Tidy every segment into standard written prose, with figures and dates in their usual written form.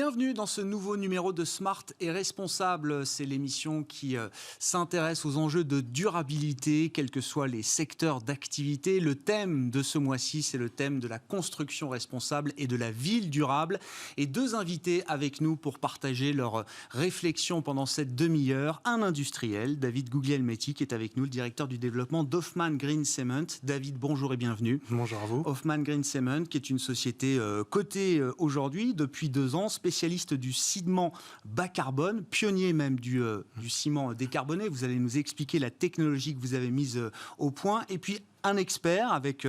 Bienvenue dans ce nouveau numéro de Smart et Responsable. C'est l'émission qui s'intéresse aux enjeux de durabilité, quels que soient les secteurs d'activité. Le thème de ce mois-ci, c'est le thème de la construction responsable et de la ville durable. Et deux invités avec nous pour partager leurs réflexions pendant cette demi-heure. Un industriel, David Guglielmetti, qui est avec nous, le directeur du développement d'Hoffmann Green Cement. David, bonjour et bienvenue. Bonjour à vous. Hoffmann Green Cement, qui est une société cotée aujourd'hui depuis 2 ans, spécialiste du ciment bas carbone, pionnier même du ciment décarboné. Vous allez nous expliquer la technologie que vous avez mise au point. Et puis un expert avec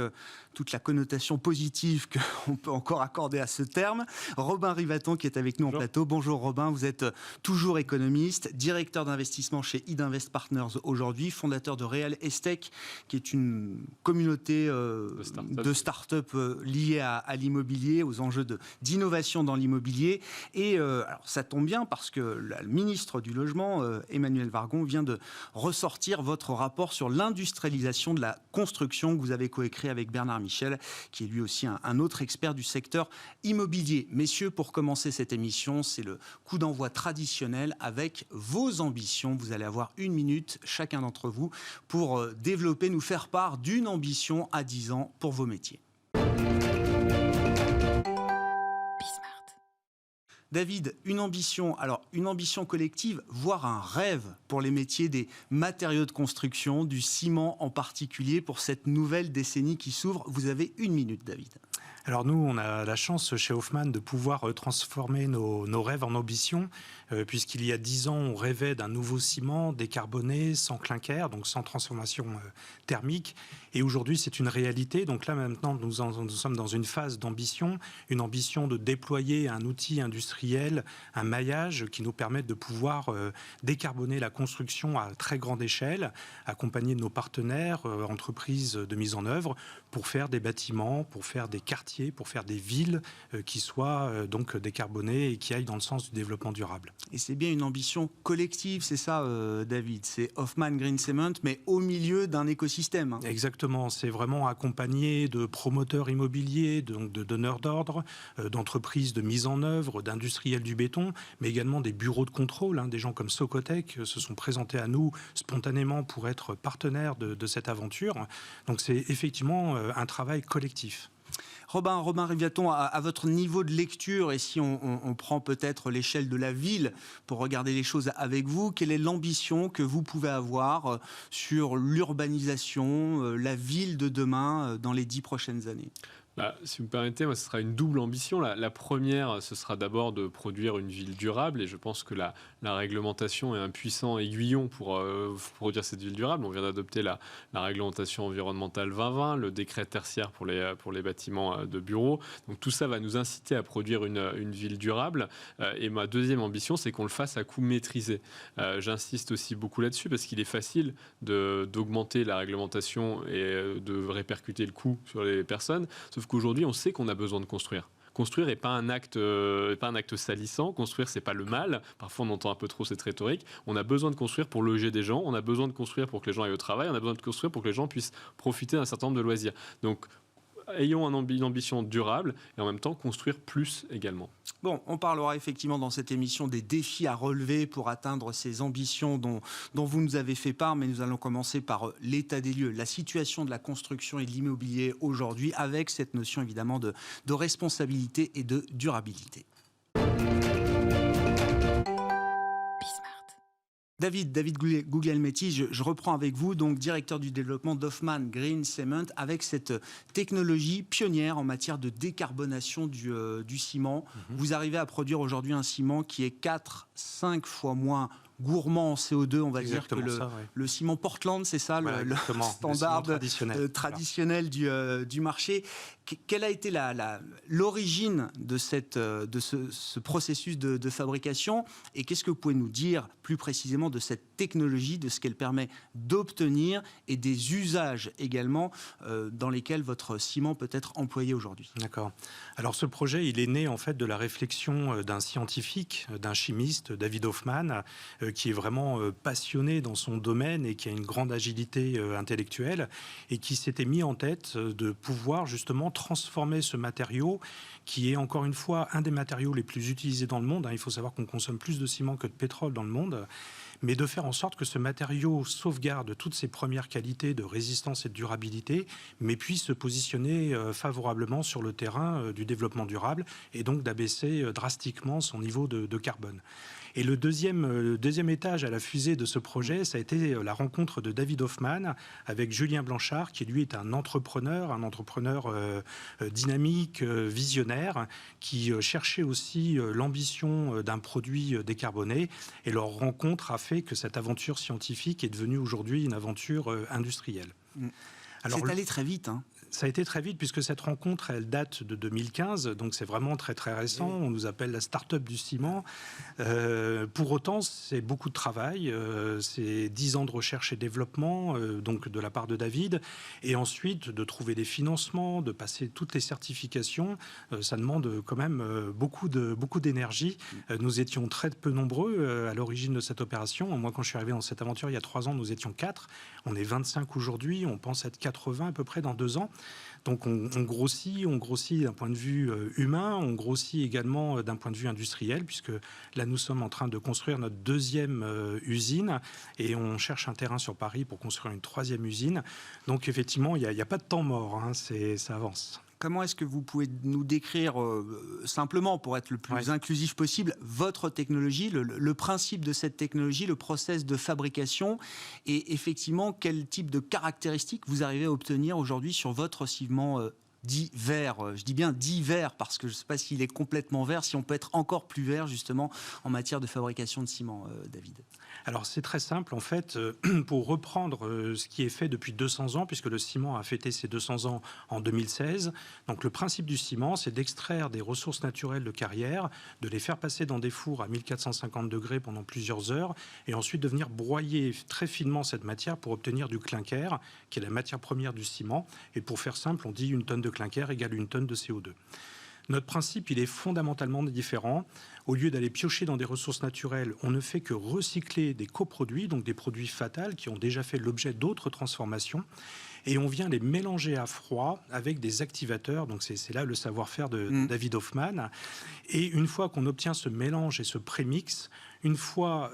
toute la connotation positive qu'on peut encore accorder à ce terme, Robin Rivaton, qui est avec nous en plateau. Bonjour Robin, vous êtes toujours économiste, directeur d'investissement chez Idinvest Partners aujourd'hui, fondateur de Real Estate, qui est une communauté de start-up liée à l'immobilier, aux enjeux d'innovation dans l'immobilier. Et alors ça tombe bien parce que le ministre du Logement, Emmanuel Vargon, vient de ressortir votre rapport sur l'industrialisation de la construction que vous avez coécrit avec Bernard Michel, qui est lui aussi un autre expert du secteur immobilier. Messieurs, pour commencer cette émission, c'est le coup d'envoi traditionnel avec vos ambitions. Vous allez avoir 1 minute, chacun d'entre vous, pour développer, nous faire part d'une ambition à 10 ans pour vos métiers. David, une ambition collective, voire un rêve pour les métiers des matériaux de construction, du ciment en particulier, pour cette nouvelle décennie qui s'ouvre. Vous avez 1 minute, David. Alors nous, on a la chance chez Hoffmann de pouvoir transformer nos rêves en ambitions, puisqu'il y a 10 ans, on rêvait d'un nouveau ciment décarboné, sans clinker, donc sans transformation thermique. Et aujourd'hui, c'est une réalité. Donc là, maintenant, nous sommes dans une phase d'ambition, une ambition de déployer un outil industriel, un maillage qui nous permette de pouvoir décarboner la construction à très grande échelle, accompagner nos partenaires, entreprises de mise en œuvre, pour faire des bâtiments, pour faire des quartiers, pour faire des villes qui soient donc décarbonées et qui aillent dans le sens du développement durable. Et c'est bien une ambition collective, c'est ça, David. C'est Hoffmann Green Cement, mais au milieu d'un écosystème. Exactement. C'est vraiment accompagné de promoteurs immobiliers, donc de donneurs d'ordre, d'entreprises de mise en œuvre, d'industriels du béton, mais également des bureaux de contrôle. Des gens comme Socotec se sont présentés à nous spontanément pour être partenaires de cette aventure. Donc c'est effectivement un travail collectif. Robin Rivaton, à votre niveau de lecture, et si on prend peut-être l'échelle de la ville pour regarder les choses avec vous, quelle est l'ambition que vous pouvez avoir sur l'urbanisation, la ville de demain dans les 10 prochaines années ? Si vous me permettez, moi, ce sera une double ambition. La première, ce sera d'abord de produire une ville durable, et je pense que la réglementation est un puissant aiguillon pour produire cette ville durable. On vient d'adopter la réglementation environnementale 2020, le décret tertiaire pour les bâtiments de bureaux. Donc tout ça va nous inciter à produire une ville durable. Et ma deuxième ambition, c'est qu'on le fasse à coût maîtrisé. J'insiste aussi beaucoup là-dessus parce qu'il est facile d'augmenter la réglementation et de répercuter le coût sur les personnes. Sauf qu'aujourd'hui, on sait qu'on a besoin de construire. Construire n'est pas un acte salissant. Construire, c'est pas le mal. Parfois, on entend un peu trop cette rhétorique. On a besoin de construire pour loger des gens. On a besoin de construire pour que les gens aillent au travail. On a besoin de construire pour que les gens puissent profiter d'un certain nombre de loisirs. Donc, ayons une ambition durable et en même temps construire plus également. Bon, on parlera effectivement dans cette émission des défis à relever pour atteindre ces ambitions dont vous nous avez fait part, mais nous allons commencer par l'état des lieux, la situation de la construction et de l'immobilier aujourd'hui, avec cette notion évidemment de responsabilité et de durabilité. David Guglielmetti, je reprends avec vous, donc directeur du développement d'Hoffmann Green Cement, avec cette technologie pionnière en matière de décarbonation du ciment. Vous arrivez à produire aujourd'hui un ciment qui est 4-5 fois moins gourmand en CO2, on va dire, que le ciment Portland, c'est ça, voilà, le standard traditionnel du marché. Quelle a été l'origine de ce processus de fabrication, et qu'est-ce que vous pouvez nous dire plus précisément de cette technologie, de ce qu'elle permet d'obtenir et des usages également dans lesquels votre ciment peut être employé aujourd'hui? D'accord. Alors ce projet, il est né en fait de la réflexion d'un scientifique, d'un chimiste, David Hoffmann, qui est vraiment passionné dans son domaine et qui a une grande agilité intellectuelle et qui s'était mis en tête de pouvoir justement transformer ce matériau qui est encore une fois un des matériaux les plus utilisés dans le monde. Il faut savoir qu'on consomme plus de ciment que de pétrole dans le monde, mais de faire en sorte que ce matériau sauvegarde toutes ses premières qualités de résistance et de durabilité, mais puisse se positionner favorablement sur le terrain du développement durable et donc d'abaisser drastiquement son niveau de carbone. Et le deuxième étage à la fusée de ce projet, ça a été la rencontre de David Hoffman avec Julien Blanchard, qui lui est un entrepreneur dynamique, visionnaire, qui cherchait aussi l'ambition d'un produit décarboné. Et leur rencontre a fait que cette aventure scientifique est devenue aujourd'hui une aventure industrielle. Alors, c'est allé très vite, hein. Ça a été très vite puisque cette rencontre, elle date de 2015, donc c'est vraiment très très récent. On nous appelle la start-up du ciment. Pour autant, c'est beaucoup de travail. C'est 10 ans de recherche et développement, donc de la part de David, et ensuite de trouver des financements, de passer toutes les certifications. Ça demande quand même beaucoup d'énergie. Nous étions très peu nombreux à l'origine de cette opération. Moi, quand je suis arrivé dans cette aventure il y a 3 ans, nous étions 4. On est 25 aujourd'hui. On pense être 80 à peu près dans 2 ans. Donc on grossit d'un point de vue humain, on grossit également d'un point de vue industriel, puisque là nous sommes en train de construire notre 2e usine et on cherche un terrain sur Paris pour construire une 3e usine. Donc effectivement, il n'y a pas de temps mort, hein, ça avance. Comment est-ce que vous pouvez nous décrire simplement, pour être le plus inclusif possible, votre technologie, le principe de cette technologie, le process de fabrication et effectivement quel type de caractéristiques vous arrivez à obtenir aujourd'hui sur votre ciment dit vert. Je dis bien dit vert parce que je ne sais pas s'il est complètement vert, si on peut être encore plus vert justement en matière de fabrication de ciment, David. Alors c'est très simple en fait, pour reprendre ce qui est fait depuis 200 ans, puisque le ciment a fêté ses 200 ans en 2016. Donc le principe du ciment, c'est d'extraire des ressources naturelles de carrière, de les faire passer dans des fours à 1450 degrés pendant plusieurs heures, et ensuite de venir broyer très finement cette matière pour obtenir du clinker, qui est la matière première du ciment. Et pour faire simple, on dit 1 tonne de clinker égale 1 tonne de CO2. Notre principe, il est fondamentalement différent. Au lieu d'aller piocher dans des ressources naturelles, on ne fait que recycler des coproduits, donc des produits fatals qui ont déjà fait l'objet d'autres transformations. Et on vient les mélanger à froid avec des activateurs. Donc c'est là le savoir-faire de David Hoffman. Et une fois qu'on obtient ce mélange et ce prémix, une fois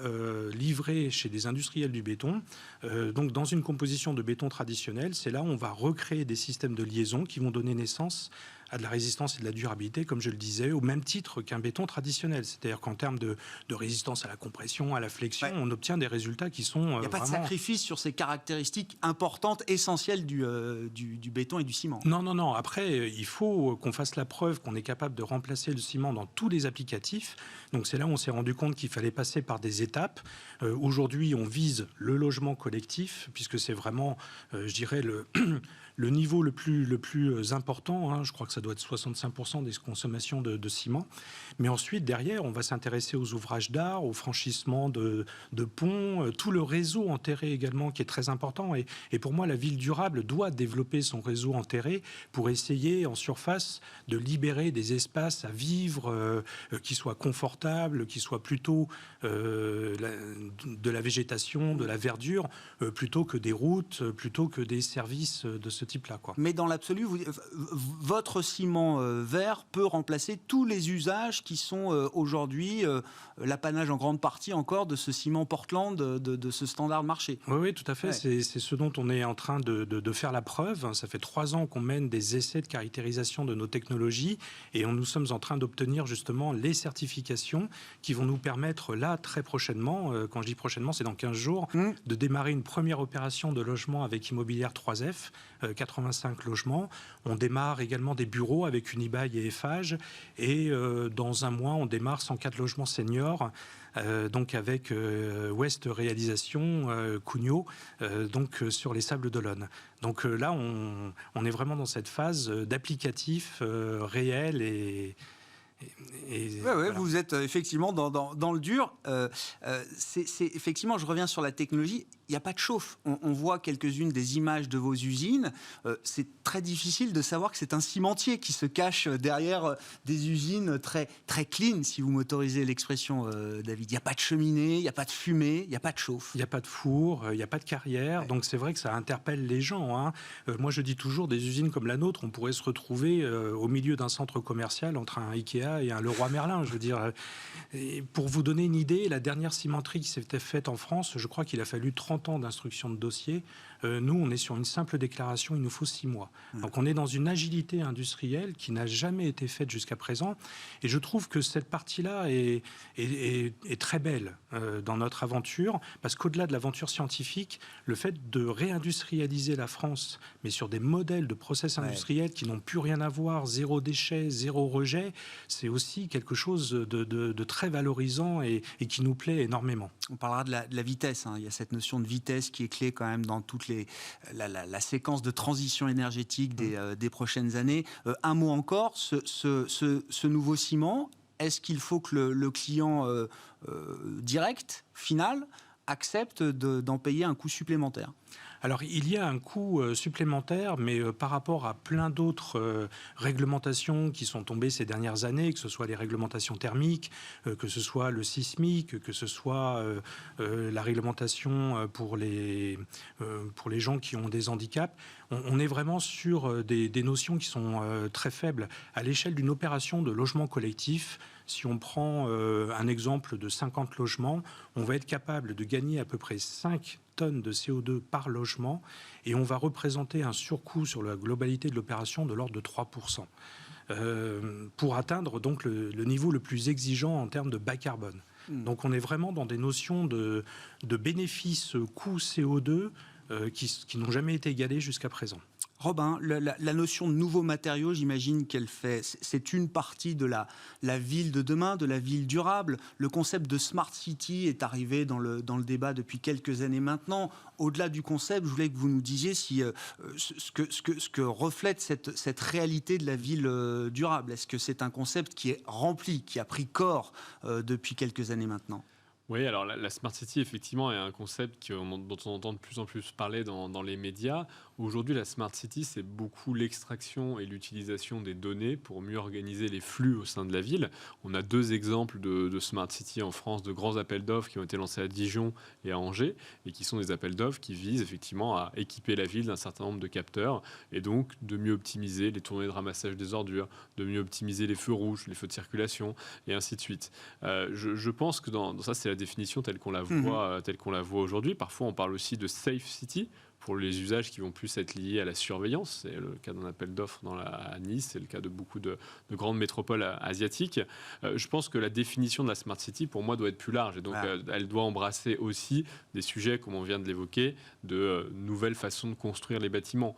livré chez des industriels du béton, donc dans une composition de béton traditionnelle, c'est là où on va recréer des systèmes de liaison qui vont donner naissance à de la résistance et de la durabilité, comme je le disais, au même titre qu'un béton traditionnel. C'est-à-dire qu'en termes de résistance à la compression, à la flexion, on obtient des résultats qui sont Il n'y a pas de sacrifice sur ces caractéristiques importantes, essentielles du béton et du ciment. Non. Après, il faut qu'on fasse la preuve qu'on est capable de remplacer le ciment dans tous les applicatifs. Donc c'est là où on s'est rendu compte qu'il fallait passer par des étapes. Aujourd'hui, on vise le logement collectif, puisque c'est vraiment, je dirais, le niveau le plus important, hein. Je crois que ça doit être 65% des consommations de ciment. Mais ensuite, derrière, on va s'intéresser aux ouvrages d'art, au franchissement de ponts, tout le réseau enterré également qui est très important. Et pour moi, la ville durable doit développer son réseau enterré pour essayer en surface de libérer des espaces à vivre qui soient confortables, qui soient plutôt de la végétation, de la verdure, plutôt que des routes, plutôt que des services de ce type-là, quoi. Mais dans l'absolu, votre ciment vert peut remplacer tous les usages qui sont aujourd'hui l'apanage en grande partie encore de ce ciment Portland, de ce standard de marché. Oui, tout à fait. Ouais. C'est ce dont on est en train de faire la preuve. Ça fait 3 ans qu'on mène des essais de caractérisation de nos technologies et nous sommes en train d'obtenir justement les certifications qui vont nous permettre là, très prochainement, quand je dis prochainement, c'est dans 15 jours, de démarrer une première opération de logement avec Immobilière 3F, 85 logements. On démarre également des bureaux avec Unibail et Eiffage. Et dans un mois, on démarre 104 logements seniors, donc avec Ouest Réalisation, Cugnot, donc sur les Sables d'Olonne. Donc là, on est vraiment dans cette phase d'applicatif réel et Voilà. Vous êtes effectivement dans le dur. Effectivement, je reviens sur la technologie. Il n'y a pas de chauffe. On voit quelques-unes des images de vos usines. C'est très difficile de savoir que c'est un cimentier qui se cache derrière des usines très, très clean, si vous m'autorisez l'expression, David. Il n'y a pas de cheminée, il n'y a pas de fumée, il n'y a pas de chauffe. Il n'y a pas de four, il n'y a pas de carrière. Ouais. Donc c'est vrai que ça interpelle les gens. Hein. Moi, je dis toujours, des usines comme la nôtre, on pourrait se retrouver au milieu d'un centre commercial entre un Ikea et un Leroy Merlin. Je veux dire, et pour vous donner une idée, la dernière cimenterie qui s'était faite en France, je crois qu'il a fallu 30 ans d'instruction de dossier. Nous, on est sur une simple déclaration, il nous faut 6 mois. Donc on est dans une agilité industrielle qui n'a jamais été faite jusqu'à présent. Et je trouve que cette partie-là est très belle dans notre aventure, parce qu'au-delà de l'aventure scientifique, le fait de réindustrialiser la France, mais sur des modèles de process industriels qui n'ont plus rien à voir, zéro déchet, zéro rejet, c'est aussi quelque chose de très valorisant et qui nous plaît énormément. On parlera de la vitesse. Hein. Il y a cette notion de vitesse qui est clé quand même dans toute la séquence de transition énergétique des prochaines années. Un mot encore, ce nouveau ciment, est-ce qu'il faut que le client direct, final, accepte d'en payer un coût supplémentaire ? Alors, il y a un coût supplémentaire, mais par rapport à plein d'autres réglementations qui sont tombées ces dernières années, que ce soit les réglementations thermiques, que ce soit le sismique, que ce soit la réglementation pour les gens qui ont des handicaps, on est vraiment sur des notions qui sont très faibles. À l'échelle d'une opération de logement collectif, si on prend un exemple de 50 logements, on va être capable de gagner à peu près 5 tonnes de CO2 par logement et on va représenter un surcoût sur la globalité de l'opération de l'ordre de 3%. Pour atteindre donc le niveau le plus exigeant en termes de bas carbone. Donc on est vraiment dans des notions de bénéfices coût CO2 qui n'ont jamais été égalées jusqu'à présent. Robin, la notion de nouveaux matériaux, j'imagine c'est une partie de la ville de demain, de la ville durable. Le concept de Smart City est arrivé dans le débat depuis quelques années maintenant. Au-delà du concept, je voulais que vous nous disiez ce que reflète cette réalité de la ville durable. Est-ce que c'est un concept qui est rempli, qui a pris corps depuis quelques années maintenant ? Oui, alors la Smart City, effectivement, est un concept dont on entend de plus en plus parler dans les médias. Aujourd'hui, la Smart City, c'est beaucoup l'extraction et l'utilisation des données pour mieux organiser les flux au sein de la ville. On a 2 exemples de Smart City en France, de grands appels d'offres qui ont été lancés à Dijon et à Angers, et qui sont des appels d'offres qui visent effectivement à équiper la ville d'un certain nombre de capteurs, et donc de mieux optimiser les tournées de ramassage des ordures, de mieux optimiser les feux rouges, les feux de circulation, et ainsi de suite. Je pense que dans ça, c'est la définition telle qu'on la voit aujourd'hui. Parfois, on parle aussi de Safe City, pour les usages qui vont plus être liés à la surveillance. C'est le cas d'un appel d'offres à Nice, c'est le cas de beaucoup de grandes métropoles asiatiques. Je pense que la définition de la Smart City, pour moi, doit être plus large. Et donc, elle doit embrasser aussi des sujets, comme on vient de l'évoquer, de nouvelles façons de construire les bâtiments,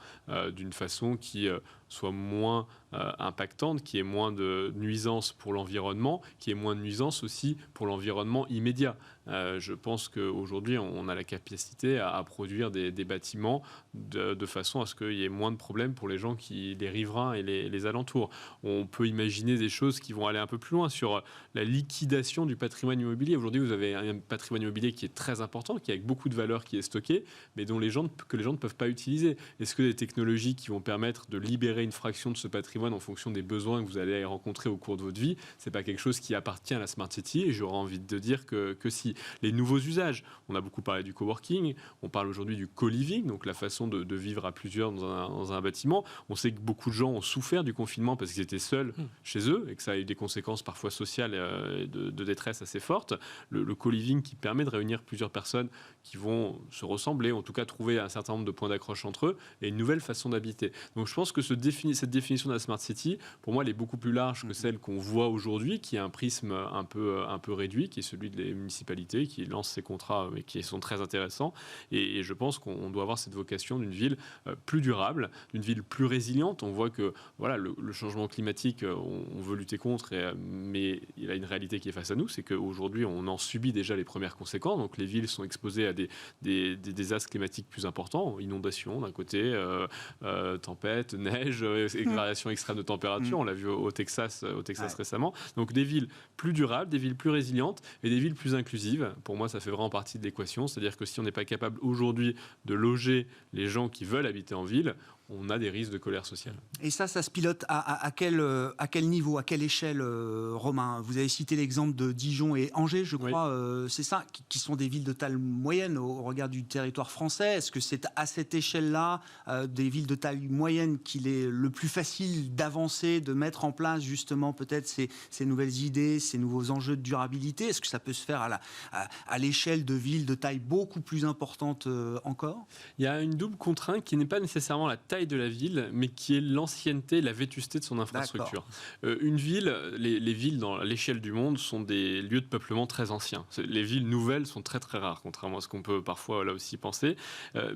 d'une façon qui soit moins impactante, qui ait moins de nuisances pour l'environnement, qui ait moins de nuisances aussi pour l'environnement immédiat. Je pense qu'aujourd'hui, on a la capacité à produire des bâtiments de façon à ce qu'il y ait moins de problèmes pour les gens, les riverains et les alentours. On peut imaginer des choses qui vont aller un peu plus loin sur la liquidation du patrimoine immobilier. Aujourd'hui, vous avez un patrimoine immobilier qui est très important, qui a beaucoup de valeur, qui est stocké, mais que les gens ne peuvent pas utiliser. Est-ce que des technologies qui vont permettre de libérer une fraction de ce patrimoine en fonction des besoins que vous allez rencontrer au cours de votre vie, c'est pas quelque chose qui appartient à la Smart City, et j'aurais envie de dire que si. Les nouveaux usages, on a beaucoup parlé du coworking, on parle aujourd'hui du co-living, donc la façon de vivre à plusieurs dans un bâtiment. On sait que beaucoup de gens ont souffert du confinement parce qu'ils étaient seuls chez eux et que ça a eu des conséquences parfois sociales de détresse assez fortes. Le co-living qui permet de réunir plusieurs personnes qui vont se ressembler, en tout cas trouver un certain nombre de points d'accroche entre eux, et une nouvelle façon d'habiter. Donc je pense que cette définition de la Smart City, pour moi, elle est beaucoup plus large que celle qu'on voit aujourd'hui, qui a un prisme un peu réduit, qui est celui des municipalités, qui lancent ces contrats, mais qui sont très intéressants. Et je pense qu'on doit avoir cette vocation d'une ville plus durable, d'une ville plus résiliente. On voit que voilà, le changement climatique, on veut lutter contre, mais il y a une réalité qui est face à nous, c'est qu'aujourd'hui, on en subit déjà les premières conséquences. Donc les villes sont exposées à des désastres climatiques plus importants, inondations d'un côté, tempêtes, neige, variations extrêmes de température. On l'a vu au Texas récemment. Donc des villes plus durables, des villes plus résilientes et des villes plus inclusives. Pour moi, ça fait vraiment partie de l'équation. C'est-à-dire que si on n'est pas capable aujourd'hui de loger les gens qui veulent habiter en ville, on a des risques de colère sociale. Et ça se pilote à quel niveau, à quelle échelle, Romain? Vous avez cité l'exemple de Dijon et Angers, je crois, c'est ça, qui sont des villes de taille moyenne au regard du territoire français. Est-ce que c'est à cette échelle-là, des villes de taille moyenne, qu'il est le plus facile d'avancer, de mettre en place justement peut-être ces nouvelles idées, ces nouveaux enjeux de durabilité? Est-ce que ça peut se faire à l'échelle de villes de taille beaucoup plus importante encore? Il y a une double contrainte qui n'est pas nécessairement la taille de la ville, mais qui est l'ancienneté, la vétusté de son infrastructure. Une ville, les villes dans l'échelle du monde sont des lieux de peuplement très anciens. Les villes nouvelles sont très très rares, contrairement à ce qu'on peut parfois là aussi penser.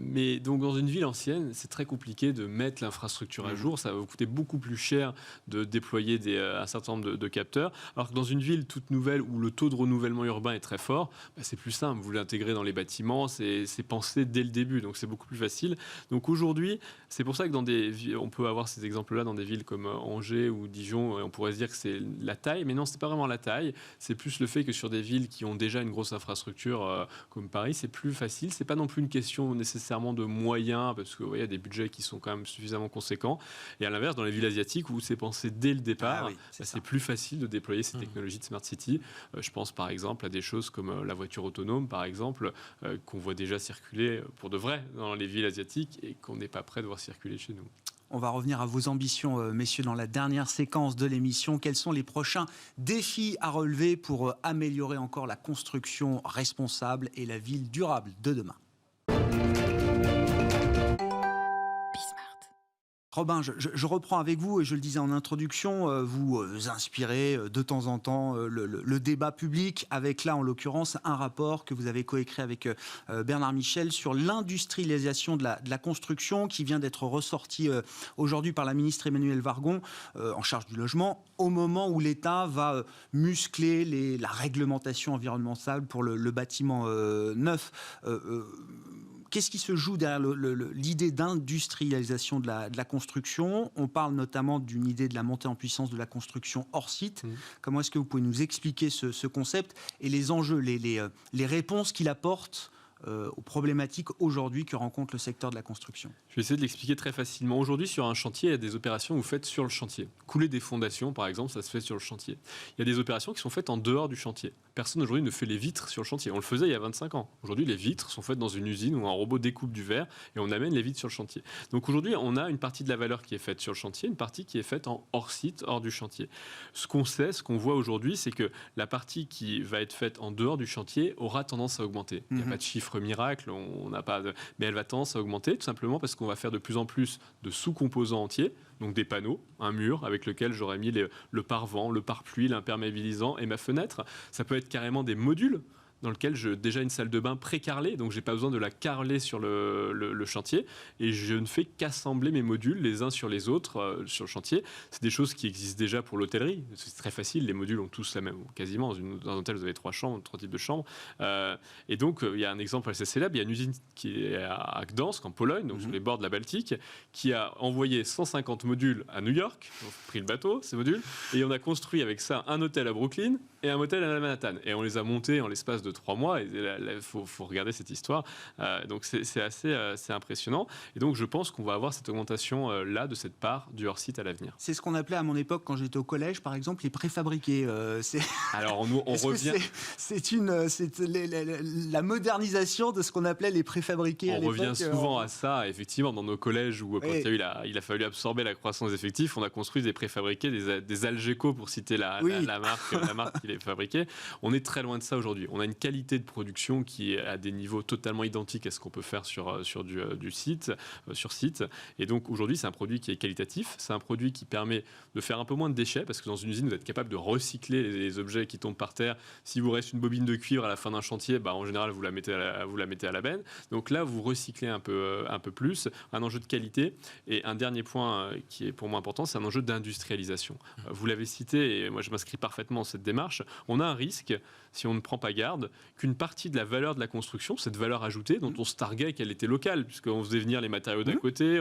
Mais donc dans une ville ancienne, c'est très compliqué de mettre l'infrastructure à jour. Ça va vous coûter beaucoup plus cher de déployer un certain nombre de capteurs. Alors que dans une ville toute nouvelle où le taux de renouvellement urbain est très fort, c'est plus simple. Vous l'intégrez dans les bâtiments, c'est pensé dès le début, donc c'est beaucoup plus facile. Donc aujourd'hui, c'est pour ça que on peut avoir ces exemples-là dans des villes comme Angers ou Dijon, et on pourrait se dire que c'est la taille, mais non, c'est pas vraiment la taille. C'est plus le fait que sur des villes qui ont déjà une grosse infrastructure comme Paris, c'est plus facile. C'est pas non plus une question nécessairement de moyens, parce qu'il y a des budgets qui sont quand même suffisamment conséquents. Et à l'inverse, dans les villes asiatiques où c'est pensé dès le départ, c'est plus facile de déployer ces technologies de Smart City. Je pense par exemple à des choses comme la voiture autonome, par exemple, qu'on voit déjà circuler pour de vrai dans les villes asiatiques et qu'on n'est pas prêt de voir circuler chez nous. On va revenir à vos ambitions, messieurs, dans la dernière séquence de l'émission. Quels sont les prochains défis à relever pour améliorer encore la construction responsable et la ville durable de demain? Robin, je reprends avec vous, et je le disais en introduction, vous inspirez de temps en temps le débat public avec, là en l'occurrence, un rapport que vous avez coécrit avec Bernard Michel sur l'industrialisation de la construction, qui vient d'être ressorti aujourd'hui par la ministre Emmanuelle Wargon, en charge du logement, au moment où l'État va muscler la réglementation environnementale pour le bâtiment neuf. Qu'est-ce qui se joue derrière l'idée d'industrialisation de la construction? On parle notamment d'une idée de la montée en puissance de la construction hors site. Comment est-ce que vous pouvez nous expliquer ce concept et les enjeux, les réponses qu'il apporte aux problématiques aujourd'hui que rencontre le secteur de la construction? Je vais essayer de l'expliquer très facilement. Aujourd'hui, sur un chantier, il y a des opérations que vous faites sur le chantier. Couler des fondations, par exemple, ça se fait sur le chantier. Il y a des opérations qui sont faites en dehors du chantier. Personne aujourd'hui ne fait les vitres sur le chantier. On le faisait il y a 25 ans. Aujourd'hui, les vitres sont faites dans une usine où un robot découpe du verre et on amène les vitres sur le chantier. Donc aujourd'hui, on a une partie de la valeur qui est faite sur le chantier, une partie qui est faite en hors site, hors du chantier. Ce qu'on sait, ce qu'on voit aujourd'hui, c'est que la partie qui va être faite en dehors du chantier aura tendance à augmenter. Il n'y a pas de chiffre miracle, mais elle va tendance à augmenter tout simplement parce qu'on va faire de plus en plus de sous-composants entiers, donc des panneaux, un mur avec lequel j'aurais mis le pare-vent, le pare-pluie, l'imperméabilisant et ma fenêtre. Ça peut être carrément des modules dans lequel j'ai déjà une salle de bain pré-carrelée, donc j'ai pas besoin de la carreler sur le chantier, et je ne fais qu'assembler mes modules les uns sur les autres sur le chantier. C'est des choses qui existent déjà pour l'hôtellerie, c'est très facile, les modules ont tous la même, quasiment. Dans un hôtel, vous avez 3 types de chambres, et donc il y a un exemple assez célèbre, il y a une usine qui est à Gdansk, en Pologne, donc sur les bords de la Baltique, qui a envoyé 150 modules à New York, on a pris le bateau, ces modules, et on a construit avec ça un hôtel à Brooklyn et un motel à Manhattan, et on les a montés en l'espace de 3 mois, et il faut regarder cette histoire. Donc c'est assez impressionnant. Et donc je pense qu'on va avoir cette augmentation là de cette part du hors-site à l'avenir. C'est ce qu'on appelait à mon époque, quand j'étais au collège, par exemple, les préfabriqués. Alors on revient. C'est la modernisation de ce qu'on appelait les préfabriqués. On revient souvent à ça, effectivement, dans nos collèges où quand il a fallu absorber la croissance des effectifs, on a construit des préfabriqués, des Algeco pour citer la marque qui les fabriquait. On est très loin de ça aujourd'hui. On a une qualité de production qui est à des niveaux totalement identiques à ce qu'on peut faire sur site. Et donc aujourd'hui, c'est un produit qui est qualitatif. C'est un produit qui permet de faire un peu moins de déchets, parce que dans une usine, vous êtes capable de recycler les objets qui tombent par terre. Si vous reste une bobine de cuivre à la fin d'un chantier, en général, vous la mettez à la benne. Donc là, vous recyclez un peu plus. Un enjeu de qualité. Et un dernier point qui est pour moi important, c'est un enjeu d'industrialisation. Vous l'avez cité, et moi je m'inscris parfaitement dans cette démarche. on a un risque, si on ne prend pas garde, qu'une partie de la valeur de la construction, cette valeur ajoutée, dont on se targuait qu'elle était locale, puisqu'on faisait venir les matériaux d'à côté,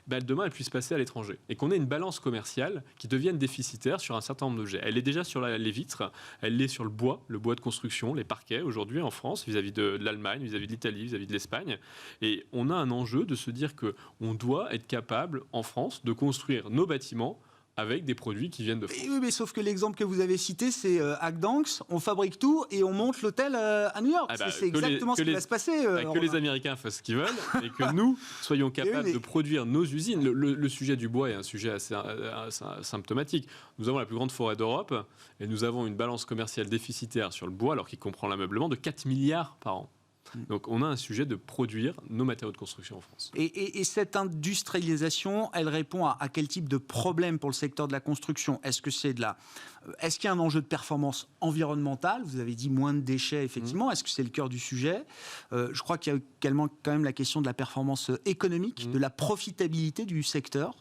demain, elle puisse passer à l'étranger. Et qu'on ait une balance commerciale qui devienne déficitaire sur un certain nombre d'objets. Elle est déjà sur les vitres, elle l'est sur le bois de construction, les parquets, aujourd'hui en France, vis-à-vis de l'Allemagne, vis-à-vis de l'Italie, vis-à-vis de l'Espagne. Et on a un enjeu de se dire qu'on doit être capable, en France, de construire nos bâtiments avec des produits qui viennent de France. Oui, mais sauf que l'exemple que vous avez cité, c'est à Gdansk, on fabrique tout et on monte l'hôtel à New York. C'est exactement ce qui va se passer. Que les Américains fassent ce qu'ils veulent et que nous soyons capables de produire nos usines. Le sujet du bois est un sujet assez symptomatique. Nous avons la plus grande forêt d'Europe et nous avons une balance commerciale déficitaire sur le bois, alors qu'il comprend l'ameublement, de 4 milliards par an. Donc on a un sujet de produire nos matériaux de construction en France. Et cette industrialisation, elle répond à quel type de problème pour le secteur de la construction ? Est-ce qu'il y a un enjeu de performance environnementale ? Vous avez dit moins de déchets, effectivement. Est-ce que c'est le cœur du sujet ? Je crois qu'il y a également quand même la question de la performance économique, de la profitabilité du secteur.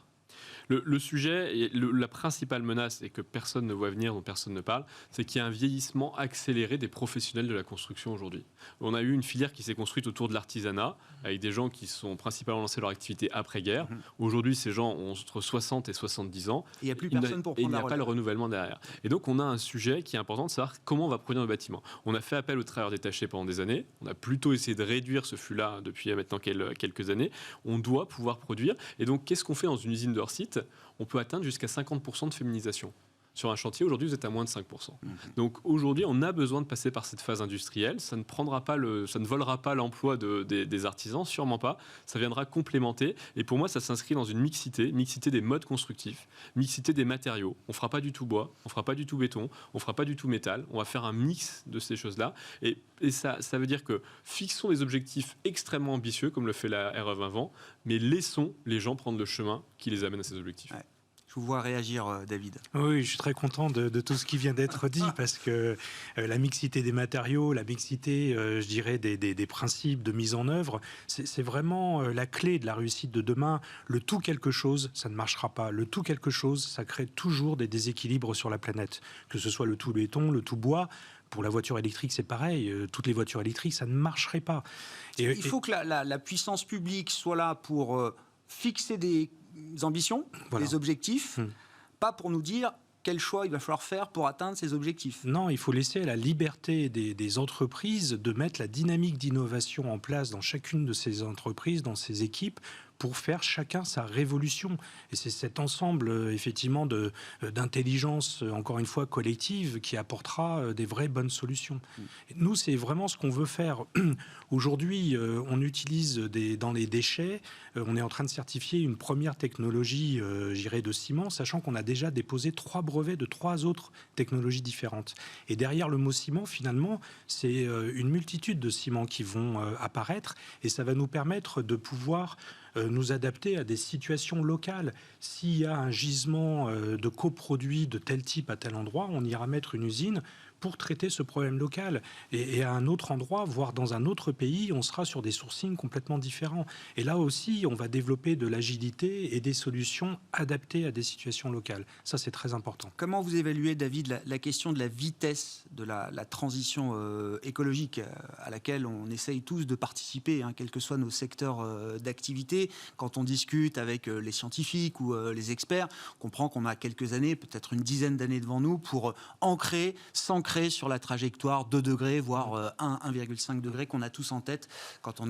Le sujet, et la principale menace, et que personne ne voit venir, dont personne ne parle, c'est qu'il y a un vieillissement accéléré des professionnels de la construction aujourd'hui. On a eu une filière qui s'est construite autour de l'artisanat, avec des gens qui sont principalement lancés leur activité après-guerre. Aujourd'hui, ces gens ont entre 60 et 70 ans. Il n'y a plus personne pour prendre la relève. Il n'y a pas le renouvellement derrière. Et donc, on a un sujet qui est important de savoir comment on va produire nos bâtiments. On a fait appel aux travailleurs détachés pendant des années. On a plutôt essayé de réduire ce flux-là depuis maintenant quelques années. On doit pouvoir produire. Et donc, qu'est-ce qu'on fait dans une usine de site ? On peut atteindre jusqu'à 50% de féminisation. Sur un chantier, aujourd'hui, vous êtes à moins de 5%. Donc aujourd'hui, on a besoin de passer par cette phase industrielle. Ça ne volera pas l'emploi des artisans, sûrement pas. Ça viendra complémenter. Et pour moi, ça s'inscrit dans une mixité des modes constructifs, mixité des matériaux. On ne fera pas du tout bois, on ne fera pas du tout béton, on ne fera pas du tout métal. On va faire un mix de ces choses-là. Et ça veut dire que fixons des objectifs extrêmement ambitieux, comme le fait la RE20 Vent, mais laissons les gens prendre le chemin qui les amène à ces objectifs. Ouais. Je vous vois réagir, David. Oui, je suis très content de tout ce qui vient d'être dit, parce que la mixité des matériaux, la mixité, je dirais, des principes de mise en œuvre, c'est vraiment la clé de la réussite de demain. Le tout quelque chose, ça ne marchera pas. Le tout quelque chose, ça crée toujours des déséquilibres sur la planète. Que ce soit le tout béton, le tout bois. Pour la voiture électrique, c'est pareil. Toutes les voitures électriques, ça ne marcherait pas. Il faut que la puissance publique soit là pour fixer des ambitions, des objectifs, pas pour nous dire quel choix il va falloir faire pour atteindre ces objectifs. Non, il faut laisser à la liberté des entreprises de mettre la dynamique d'innovation en place dans chacune de ces entreprises, dans ces équipes, pour faire chacun sa révolution. Et c'est cet ensemble, effectivement, d'intelligence, encore une fois, collective, qui apportera des vraies bonnes solutions. Et nous, c'est vraiment ce qu'on veut faire. Aujourd'hui, on utilise dans les déchets, on est en train de certifier une première technologie, j'irais, de ciment, sachant qu'on a déjà déposé 3 brevets de 3 autres technologies différentes. Et derrière le mot ciment, finalement, c'est une multitude de ciments qui vont apparaître, et ça va nous permettre de pouvoir nous adapter à des situations locales. S'il y a un gisement de coproduits de tel type à tel endroit, on ira mettre une usine pour traiter ce problème local. Et à un autre endroit, voire dans un autre pays, on sera sur des sourcings complètement différents. Et là aussi, on va développer de l'agilité et des solutions adaptées à des situations locales. Ça, c'est très important. Comment vous évaluez, David, la question de la vitesse de la transition écologique à laquelle on essaye tous de participer, quels que soient nos secteurs d'activité? Quand on discute avec les scientifiques ou les experts, on comprend qu'on a quelques années, peut-être une dizaine d'années devant nous, pour s'ancrer sur la trajectoire 2 degrés, voire 1,5 degrés qu'on a tous en tête quand on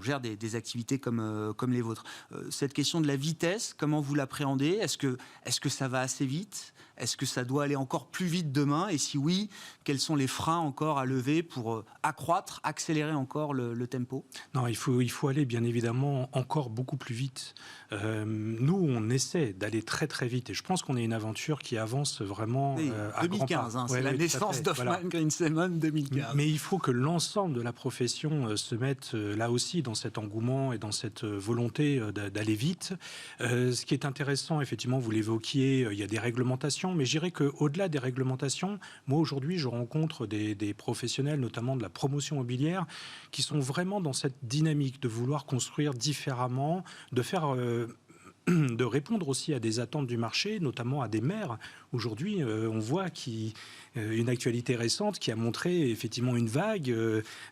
gère des activités comme les vôtres. Cette question de la vitesse, comment vous l'appréhendez ? Est-ce que ça va assez vite ? Est-ce que ça doit aller encore plus vite demain ? Et si oui, quels sont les freins encore à lever pour accroître, accélérer encore le tempo ? Non, il faut aller bien évidemment encore beaucoup plus vite. Nous, on essaie d'aller très très vite, et je pense qu'on est une aventure qui avance vraiment à 2015, c'est la naissance d'Hoffmann Green Cement 2015. Mais il faut que l'ensemble de la profession se mette là aussi dans cet engouement et dans cette volonté d'aller vite. Ce qui est intéressant, effectivement, vous l'évoquiez, il y a des réglementations, mais je dirais qu'au-delà des réglementations, moi aujourd'hui, je rencontre des professionnels, notamment de la promotion immobilière, qui sont vraiment dans cette dynamique de vouloir construire différemment, de répondre aussi à des attentes du marché, notamment à des maires aujourd'hui, on voit une actualité récente qui a montré effectivement une vague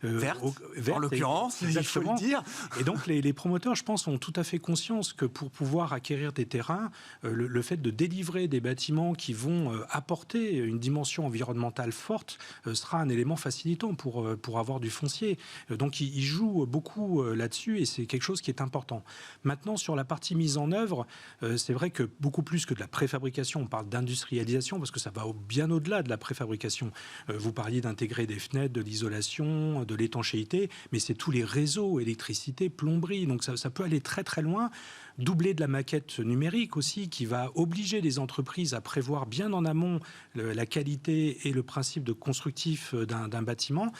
verte, en verte, l'occurrence, il faut le dire. Et donc les promoteurs, je pense, ont tout à fait conscience que pour pouvoir acquérir des terrains, le fait de délivrer des bâtiments qui vont apporter une dimension environnementale forte sera un élément facilitant pour avoir du foncier. Donc ils jouent beaucoup là-dessus et c'est quelque chose qui est important. Maintenant, sur la partie mise en œuvre, c'est vrai que beaucoup plus que de la préfabrication, on parle d'industrialisation parce que ça va bien au-delà de la préfabrication. Vous parliez d'intégrer des fenêtres, de l'isolation, de l'étanchéité, mais c'est tous les réseaux, électricité, plomberie, donc ça peut aller très très loin. Doubler de la maquette numérique aussi, qui va obliger les entreprises à prévoir bien en amont la qualité et le principe de constructif d'un bâtiment.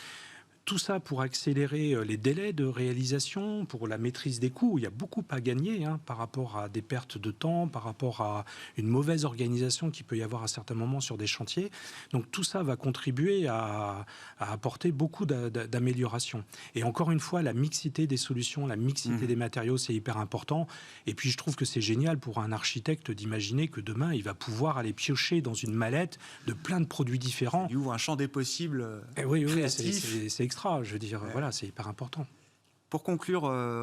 Tout ça pour accélérer les délais de réalisation, pour la maîtrise des coûts. Il y a beaucoup à gagner par rapport à des pertes de temps, par rapport à une mauvaise organisation qu'il peut y avoir à certains moments sur des chantiers. Donc tout ça va contribuer à apporter beaucoup d'améliorations. Et encore une fois, la mixité des solutions, la mixité des matériaux, c'est hyper important. Et puis je trouve que c'est génial pour un architecte d'imaginer que demain, il va pouvoir aller piocher dans une mallette de plein de produits différents. Il ouvre un champ des possibles oui, créatif. c'est extra. Je veux dire, voilà, c'est hyper important. Pour conclure,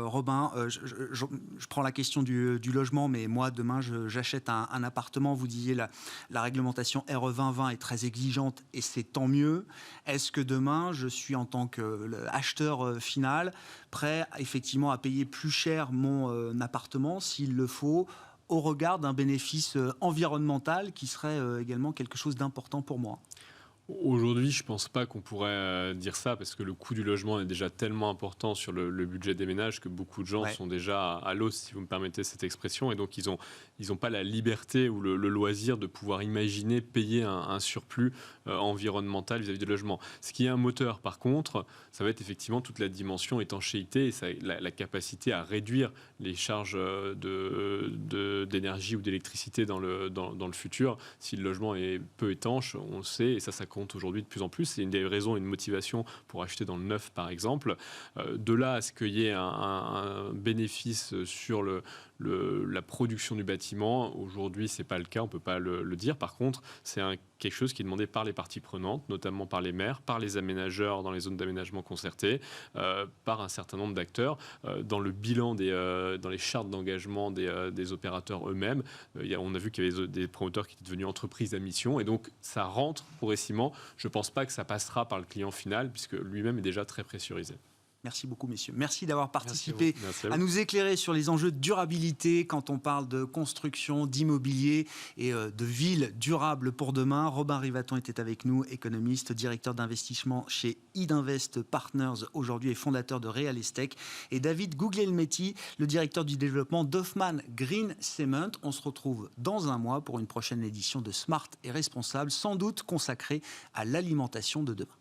Robin, je prends la question du logement, mais moi, demain, j'achète un appartement. Vous disiez la réglementation RE 2020 est très exigeante et c'est tant mieux. Est-ce que demain, je suis en tant qu'acheteur final prêt effectivement à payer plus cher mon appartement s'il le faut, au regard d'un bénéfice environnemental qui serait également quelque chose d'important pour moi ? Aujourd'hui, je ne pense pas qu'on pourrait dire ça parce que le coût du logement est déjà tellement important sur le budget des ménages que beaucoup de gens sont déjà à l'os, si vous me permettez cette expression, et donc ils ont pas la liberté ou le loisir de pouvoir imaginer payer un surplus environnemental vis-à-vis du logement. Ce qui est un moteur, par contre, ça va être effectivement toute la dimension étanchéité et la capacité à réduire les charges d'énergie ou d'électricité dans le futur. Si le logement est peu étanche, on le sait, et ça compte aujourd'hui de plus en plus. C'est une des raisons, une motivation pour acheter dans le neuf, par exemple. De là à ce qu'il y ait un bénéfice sur la production du bâtiment, aujourd'hui, ce n'est pas le cas, on ne peut pas le dire. Par contre, c'est quelque chose qui est demandé par les parties prenantes, notamment par les maires, par les aménageurs dans les zones d'aménagement concertées, par un certain nombre d'acteurs. Dans le bilan, dans les chartes d'engagement des opérateurs eux-mêmes, on a vu qu'il y avait des promoteurs qui étaient devenus entreprises à mission, et donc ça rentre progressivement. Je ne pense pas que ça passera par le client final, puisque lui-même est déjà très pressurisé. Merci beaucoup, messieurs. Merci d'avoir participé Merci à nous éclairer sur les enjeux de durabilité quand on parle de construction, d'immobilier et de villes durables pour demain. Robin Rivaton était avec nous, économiste, directeur d'investissement chez Idinvest Partners aujourd'hui et fondateur de Real Estate. Et David Guglielmetti, le directeur du développement d'Hoffman Green Cement. On se retrouve dans un mois pour une prochaine édition de Smart et Responsable, sans doute consacrée à l'alimentation de demain.